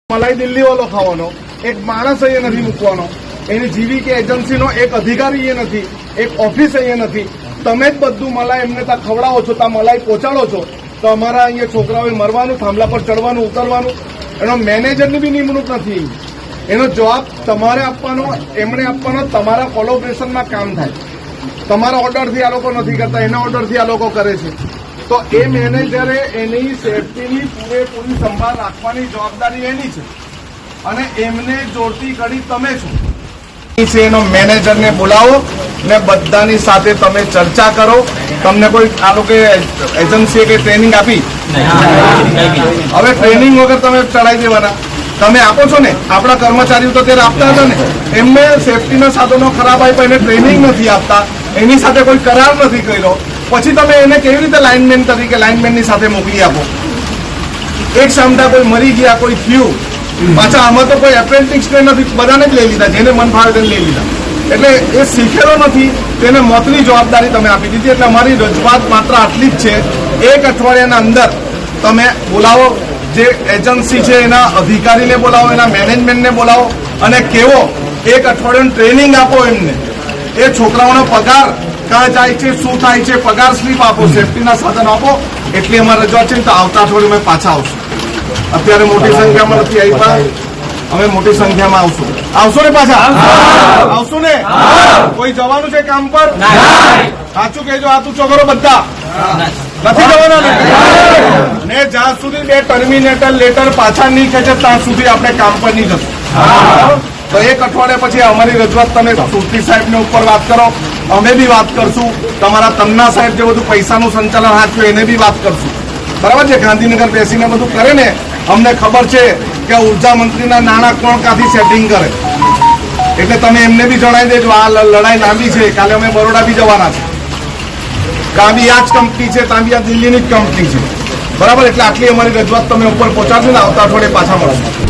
मलाई दिल्ली वालों खावानो एक माणस अहींया नथी मूकवानो एनी जीविका एजन्सीनो एक अधिकारी अहींया नथी एक ऑफिस अहींया नथी तमे ज बधुं मलाई एमने ત્યાં ખવડાવો છો ત્યાં मलाई પહોંચાડો છો તો અમારા અહીંયા છોકરાઓએ મરવાનું થાંભલા પર ચડવાનું ઉતરવાનું એનો મેનેજરની બી નિમણૂક નથી એનો જવાબ તમારે આપવાનો એમણે આપવાનો તમારા કોલોબરેશનમાં કામ થાય તમારા ઓર્ડરથી આ લોકો નથી કરતા એના ઓર્ડરથી આ લોકો કરે છે તો એ મેનેજરે એની સેફટીની પૂરેપૂરી સંભાળ રાખવાની જવાબદારી એની છે અને એમને જોડતી કડી તમે છો એનો મેનેજરને બોલાવો ને બધાની સાથે તમે ચર્ચા કરો તમને કોઈ આ લોકો એજન્સીએ કઈ ટ્રેનિંગ આપી હવે ટ્રેનિંગ વગર તમે ચડાવી દેવાના તમે આપો છો ને આપણા કર્મચારીઓ તો ત્યારે આપતા હતા ને એમને સેફટીના સાધનો ખરાબ આપ્યા એને ટ્રેનિંગ નથી આપતા એની સાથે કોઈ કરાર નથી કર્યો પછી તમે એને કેવી રીતે લાઇનમેન તરીકે લાઇનમેનની સાથે મોકલી આપો એક ક્ષમતા કોઈ મરી ગયા કોઈ થયું પાછા આમાં તો કોઈ એપ્રેન્ટિસને નથી બધાને જ લઈ લીધા જેને મન ફાવે તેને લઈ લીધા એટલે એ શીખેલો નથી તેને મોતની જવાબદારી તમે આપી દીધી એટલે અમારી રજૂઆત માત્ર આટલી જ છે એક અઠવાડિયાના અંદર તમે બોલાવો જે એજન્સી છે એના અધિકારીને બોલાવો એના મેનેજમેન્ટને બોલાવો અને કેવો એક અઠવાડિયાનું ટ્રેનિંગ આપો એમને એ છોકરાઓનો પગાર ક્યાં જાય છે શું થાય છે પગાર સ્લીપ આપો સેફટીના સાધનો આપો એટલી અમારે રજૂઆત છે તો આવતા અઠવાડિયે અમે પાછા આવશું અત્યારે મોટી સંખ્યામાં નથી આવી અમે મોટી સંખ્યામાં આવશું ને પાછા આવશું ને કોઈ જવાનું છે કામ પર સાચું કહેજો હાથું ચોગરો બધા નથી જવાના ને જ્યાં સુધી બે ટર્મિનેટર લેટર પાછા નહીં ખેંચે ત્યાં સુધી આપણે કામ પર નહીં જશું તો એક અઠવાડિયા પછી અમારી રજૂઆત તમે સુરતી સાહેબને ઉપર વાત કરો અમે બી વાત કરશું તમારા તન્ના સાહેબ જે બધું પૈસાનું સંચાલન હાથ્યું એને બી વાત કરશું બરાબર છે ગાંધીનગર બેસીને બધું કરે ને અમને ખબર છે કે ઉર્જા મંત્રીના નાણાં કોણ કાથી સેટિંગ કરે એટલે તમે એમને બી જણાવી દેજો આ લડાઈ લાંબી છે કાલે અમે બરોડા બી જવાના છે ત્યાં બી આ જ કંપની છે ત્યાં બી આ દિલ્હીની જ કંપની છે બરાબર એટલે આટલી અમારી રજૂઆત તમે ઉપર પહોંચાડજો ને આવતા અઠવાડિયે પાછા મળશે